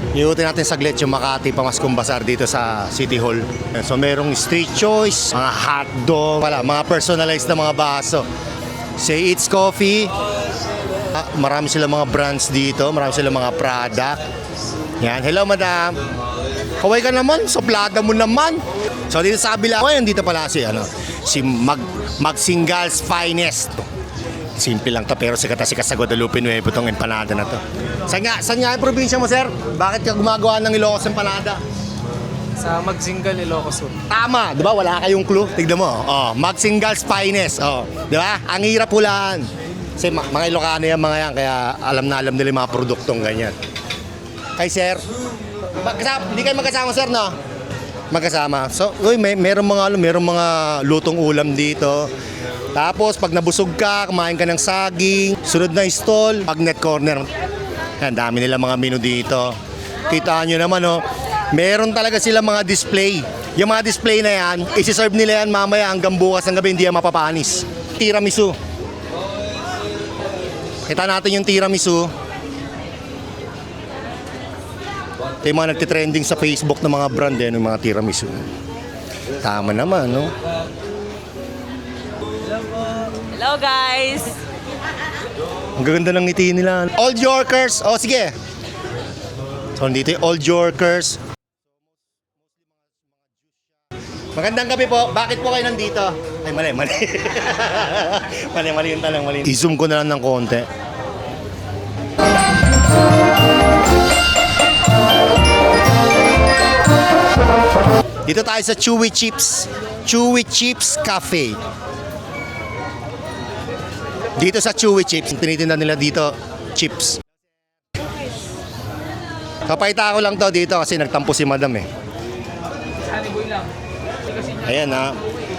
Iutin natin saglit yung Makati Pamaskong Bazaar dito sa City Hall. So merong street choice, mga hotdog, mga personalized na mga baso. Say It's Coffee. Marami silang mga brands dito, marami silang mga product. Yan, hello madam. Kaway ka naman, suplada mo naman. So dito sa kabila, dito pala si Magsingals Finest. Simple lang to pero sikat sa Guadalupe Nuevo itong empanada na to. Saan nga yung probinsya mo, sir? Bakit ka gumagawa ng Ilocos empanada? Sa Magsingal, Ilocos Sur. Tama, di ba? Wala kayong clue. Tignan mo. Oh, Magsingals Finest. Oh, di ba? Ang hirap hulaan. Kasi mga Ilocano yan, mga yan. Kaya alam nila yung mga produktong ganyan. Kay sir, hindi kayo magkasama, sir, no? Magkasama. So, merong mga lutong ulam dito. Tapos, pag nabusog ka, kumain ka ng saging, sunod na stall, Magnet Corner. Yan, dami nila mga menu dito. Kita nyo naman, meron talaga sila mga display. Yung mga display na yan, isi-serve nila yan mamaya hanggang bukas ng gabi, hindi yan mapapanis. Tiramisu. Kita natin yung tiramisu. Ito yung mga nagtitrending sa Facebook ng mga brand, yung mga tiramisu. Tama naman, no? Hello guys! Ang gaganda ng ngiti nila. Old Yorkers! O sige! So dito yung Old Yorkers. Magandang gabi po. Bakit po kayo nandito? Ay, mali. mali yung tanong, mali. I-zoom ko na lang ng konti. Dito tayo sa Chewy Chips Cafe. Dito sa Chewy Chips, tinitinda nila dito chips. Kapayta ko lang to dito kasi nagtampo si madam eh. Ayan ha.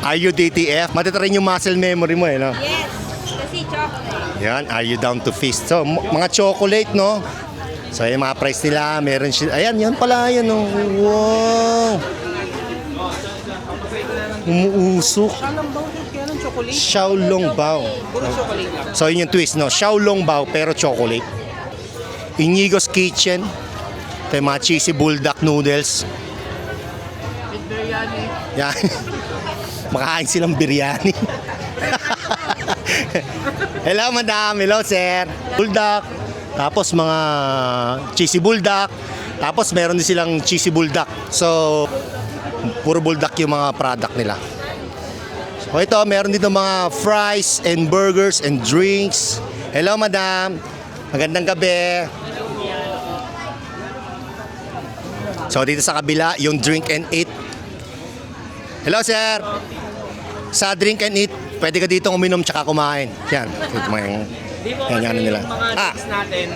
Are you DTF? Matitirain yung muscle memory mo eh, no? Yes, kasi chocolate. Yan, are you down to feast? So, mga chocolate, no? So, yung mga price nila, meron siya. Ayan, yan pala, yan, no? Wow! Umuusok. Xiaolongbao. So, yun yung twist, no? Xiaolongbao, pero chocolate. Inigo's Kitchen. Ito yung mga cheesy bulldog noodles. Yan. Makahain silang biryani. Hello, madam. Hello, sir. Bulldog. Tapos mga cheesy bulldog. Tapos meron din silang cheesy bulldog. So, puro bulldog yung mga product nila. So, ito, meron dito mga fries and burgers and drinks. Hello, madam. Magandang gabi. So, dito sa kabila, yung drink and eat. Hello, sir. Sa drink and eat, pwede ka dito uminom tsaka kumain. Yan. Yan nila. Drinks natin,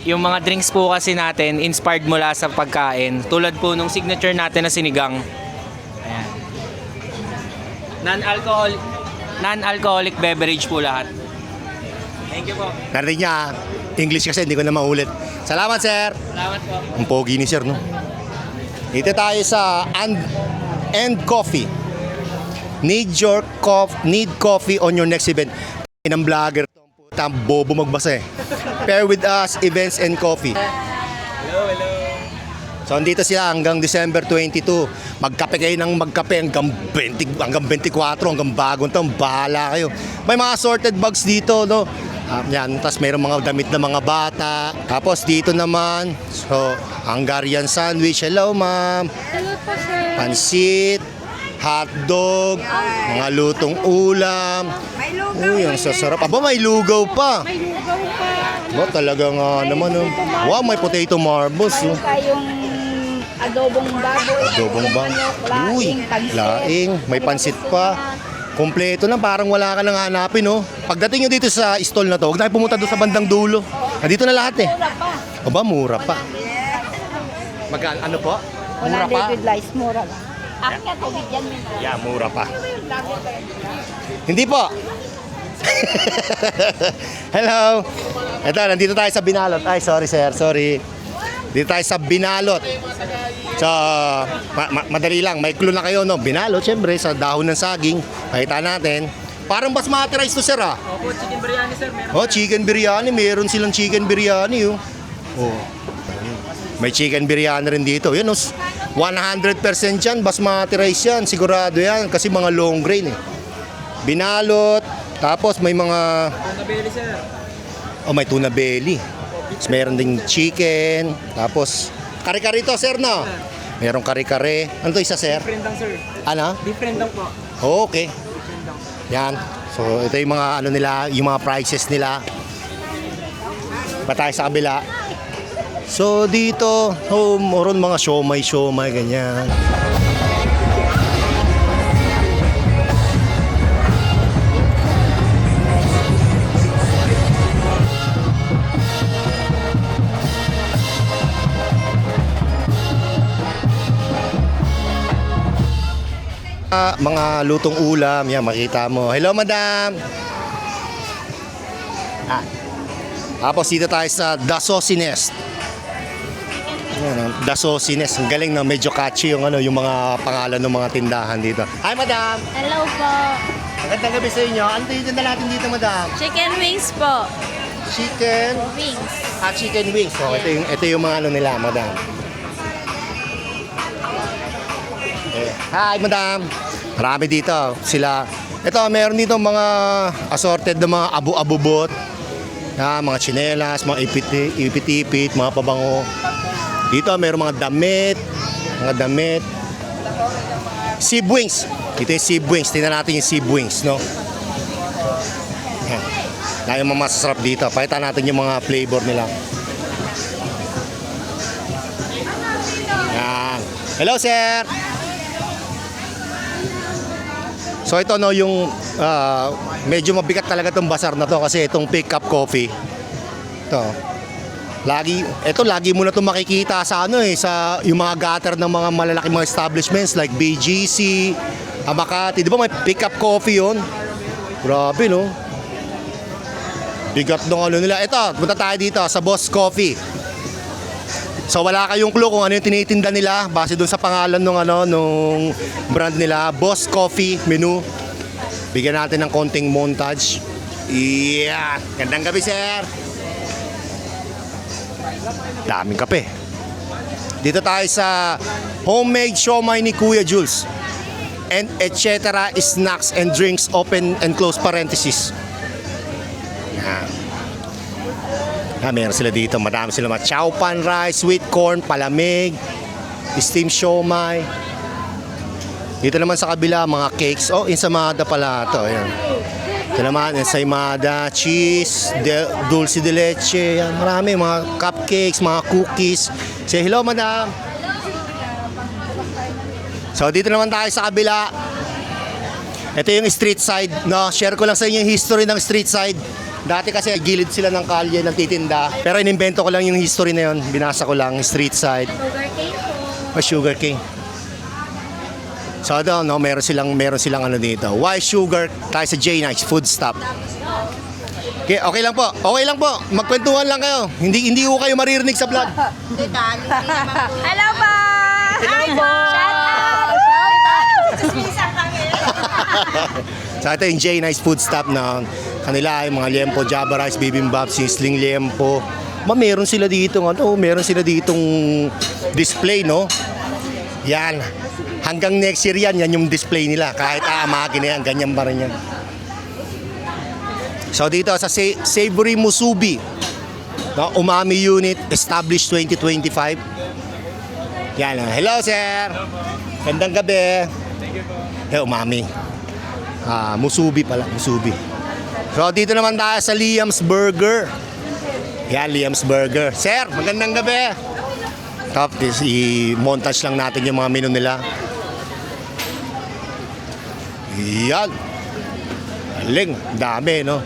yung mga drinks po kasi natin, inspired mula sa pagkain. Tulad po nung signature natin na sinigang. Ayan. Non-alcoholic beverage po lahat. Thank you po. Narinig niya, English kasi hindi ko na maulit. Salamat, sir. Salamat po. Ang pogi ni sir, no? Dito tayo sa And Coffee. Need coffee on your next event. Ng vlogger to, bobo magbasa eh. Pair with us, events and coffee. Hello. So, andito sila hanggang December 22. Magkape kayo ng magkape hanggang 24, hanggang bagong taon. Bahala kayo. May mga sorted bags dito, no? Yan, tapos mayroong mga damit na mga bata. Tapos dito naman, so, Hungarian sandwich. Hello, ma'am. Hello po, sir. Pansit, hotdog, mga lutong ulam. May lugaw. Uy, ang sasarap. Aba, may lugaw pa. May lugaw pa. Ba, talaga nga naman. Oh. Wow, may potato marbles. Oh. Tayong adobong baboy. Adobong ba? Uy, laing. May pansit pa. Kompleto na, parang wala ka nang hanapin, no? Pagdating nyo dito sa stall na to, huwag na kayo pumunta doon sa bandang dulo. Nandito na lahat eh. Aba, mura pa. Ano po? Mura pa? Lice, mura lang. Akin nga tubig yan. Yeah, mura pa. Hindi po. Hello. Ito, nandito tayo sa Binalot. Ay, sorry sir, sorry. Dito tayo sa Binalot. So, madali lang. May clue na kayo, no? Binalot, syempre, sa dahon ng saging. Pakita natin. Parang basmati rice to, sir, ah. Opo, chicken biryani, sir. Meron. Oh, chicken biryani. Meron silang chicken biryani, oh. Oh. May chicken biryani rin dito. Yun, 100% yan. Basmati rice yan. Sigurado yan. Kasi mga long grain eh. Binalot. Tapos may mga... Tuna belly, sir. Oh, may tuna belly. Tapos meron ding chicken. Tapos, kare-kare to, sir, no? Merong kare-kare. Ano to isa, sir? Different lang, sir. Ano? Different lang po. Okay. Yan. So, ito yung mga ano nila, yung mga prices nila. Pa tayo sa kabila. So, dito, moron mga siomay, ganyan. Mga lutong ulam, yan makita mo. Hello, madam. Tapos dito tayo sa The Sauciness. Yan, The Sauciness. Ang galing na medyo catchy yung yung mga pangalan ng mga tindahan dito. Hi, madam. Hello po. Magandang gabi sa inyo. Ano tinda natin dito, madam? Chicken wings po. Chicken Wings. chicken wings. So, ito yung mga nila, madam. Hi, madam. Marami dito. Sila. Ito, meron dito mga assorted na mga abu-abubot. Mga tsinelas, mga ipit-ipit, mga pabango. Dito, meron mga damit. Sib wings. Ito yung sib wings. Tingnan natin yung sib wings, no? Yan yung mga masasarap dito. Pakita natin yung mga flavor nila. Yan. Hello, sir. So ito no yung medyo mabigat talaga tong bazar na to kasi itong pick up coffee. Ito. Lagi mo na itong makikita sa sa yung mga gutter ng mga malalaking mga establishments like BGC, Amakati. Di ba may pick up coffee yun? Grabe, no? Bigat ng nila. Ito, punta tayo dito sa Boss Coffee. So wala kayong clue kung ano yung tinitinda nila base dun sa pangalan nung brand nila, Boss Coffee menu. Bigyan natin ng konting montage. Yeah! Gandang gabi, sir! Daming kape. Dito tayo sa homemade siomai ni Kuya Jules. And etc. snacks and drinks open and close parenthesis. Yan. Meron sila dito. Madami sila mga chow pan rice, sweet corn, palamig, steamed siomai. Dito naman sa kabila, mga cakes. Oh, ensaymada pala ito. Ayan. Ito naman, ensaymada, cheese, dulce de leche. Yan, marami. Mga cupcakes, mga cookies. Say hello, madam. So, dito naman tayo sa kabila. Ito yung street side. No? Share ko lang sa inyo yung history ng street side. Dati kasi gilid sila ng kalye, nagtitinda. Pero inimbento ko lang yung history na yun. Binasa ko lang, street side. Sugar cane po. Sugar cane. So doon, no, meron silang ano dito. Why sugar? Tayo sa J-Nice Food Stop. Okay lang po. Okay lang po. Magkwentuhan lang kayo. Hindi ko kayo maririnig sa vlog. Hello po. Hi po. Shout out. Chismisan kami. So ito yung J-Nice Food Stop na kanila ay mga liempo, java rice, bibimbap, sizzling liempo. Meron sila dito, meron sila ditong display, no? Yan. Hanggang next year yan yung display nila. Kahit aamagin na yan, ganyan pa rin yan. So dito sa Savory Musubi, no, Umami Unit, established 2025. Yan. Hello, sir. Gandang gabi. Umami. Musubi pala, Musubi. So dito naman tayo sa Liam's Burger. Yan, Liam's Burger. Sir, magandang gabi. Tapos i-montage lang natin yung mga menu nila. Yan. Galing, dami, no?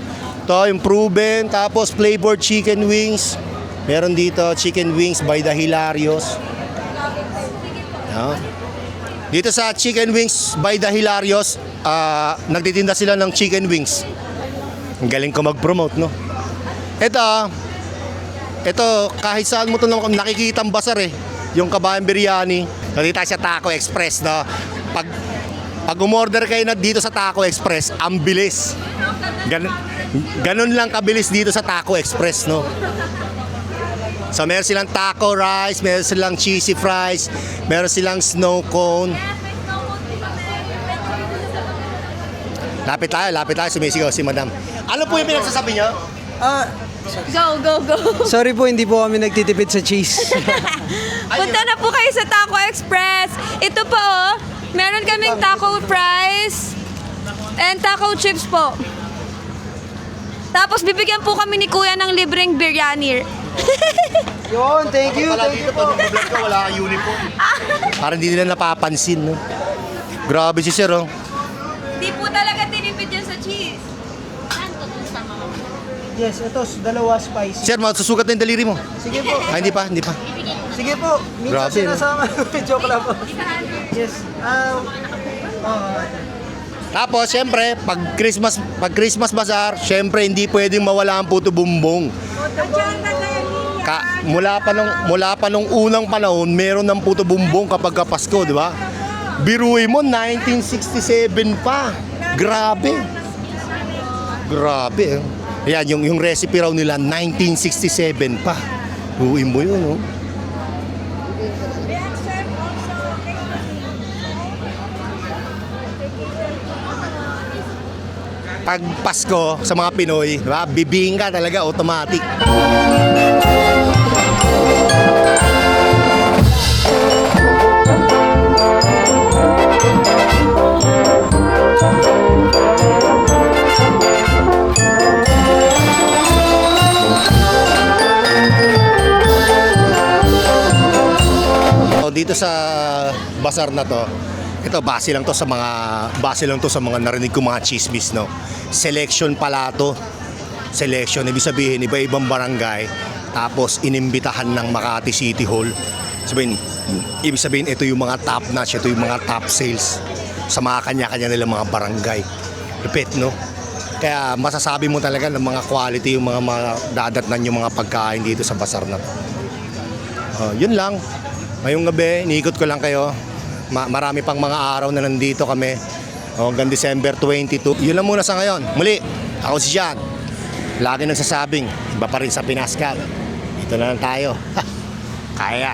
Ito yung proven, tapos flavored chicken wings. Meron dito chicken wings by the Hilarios. Yan. Dito sa chicken wings by the Hilarios, nagtitinda sila ng chicken wings. Ang galing ko mag-promote, no? Ito, kahit saan mo ito nakikita ang basar eh. Yung kabayan biryani. Dito tayo sa Taco Express, no? Pag umorder kayo na dito sa Taco Express, ang bilis. Ganun lang kabilis dito sa Taco Express, no? So meron silang taco rice, meron silang cheesy fries, meron silang snow cone. Lapit tayo, sumisigaw si madam. Ano po yung pinagsasabi niyo? Go. Sorry po, hindi po kami nagtitipid sa cheese. Punta na po kayo sa Taco Express. Ito po, meron kaming taco fries and taco chips po. Tapos bibigyan po kami ni Kuya ng libreng biryani. Yun, thank you Dito po. pag nag-vlog ka, wala kang uniform. Parang hindi nila napapansin, no? Grabe si sir, oh. Di po talaga tinipid yan sa cheese. Yes, ito, dalawa spicy. Sir, masusugat na yung daliri mo. Sige po. Ay, hindi pa. Sige po. Minsan Grabe, no? sinasama. Joke lang po. Yes. Tapos, syempre, pag Christmas bazaar, syempre, hindi pwedeng mawala ang puto bumbong. Mula pa nung unang panahon, meron ng puto bumbong kapag Pasko, di ba? Biruin mo, 1967 pa. Grabe. Eh. Ayan, yung recipe raw nila, 1967 pa. Biruin mo yun, oh. Pag Pasko sa mga Pinoy, di ba? Bibingka talaga, automatic. So, dito sa basar na to, ito base lang to sa mga narinig ko mga chismis, no. Selection pala to. Selection ibig sabihin iba-ibang barangay tapos inimbitahan ng Makati City Hall. Ibig sabihin ito yung mga top notch, ito yung mga top sales sa mga kanya-kanya nilang mga barangay. Lupit, no? Kaya masasabi mo talaga ng mga quality yung mga dadatnan yung mga pagkain dito sa basar na to. Yun lang. Ngayong gabi, iniikot ko lang kayo. Marami pang mga araw na nandito kami. Hanggang December 22. Yun lang muna sa ngayon. Muli, ako si John. Lagi nagsasabing, iba pa rin sa Pinascal. Ito na lang tayo. Kaya.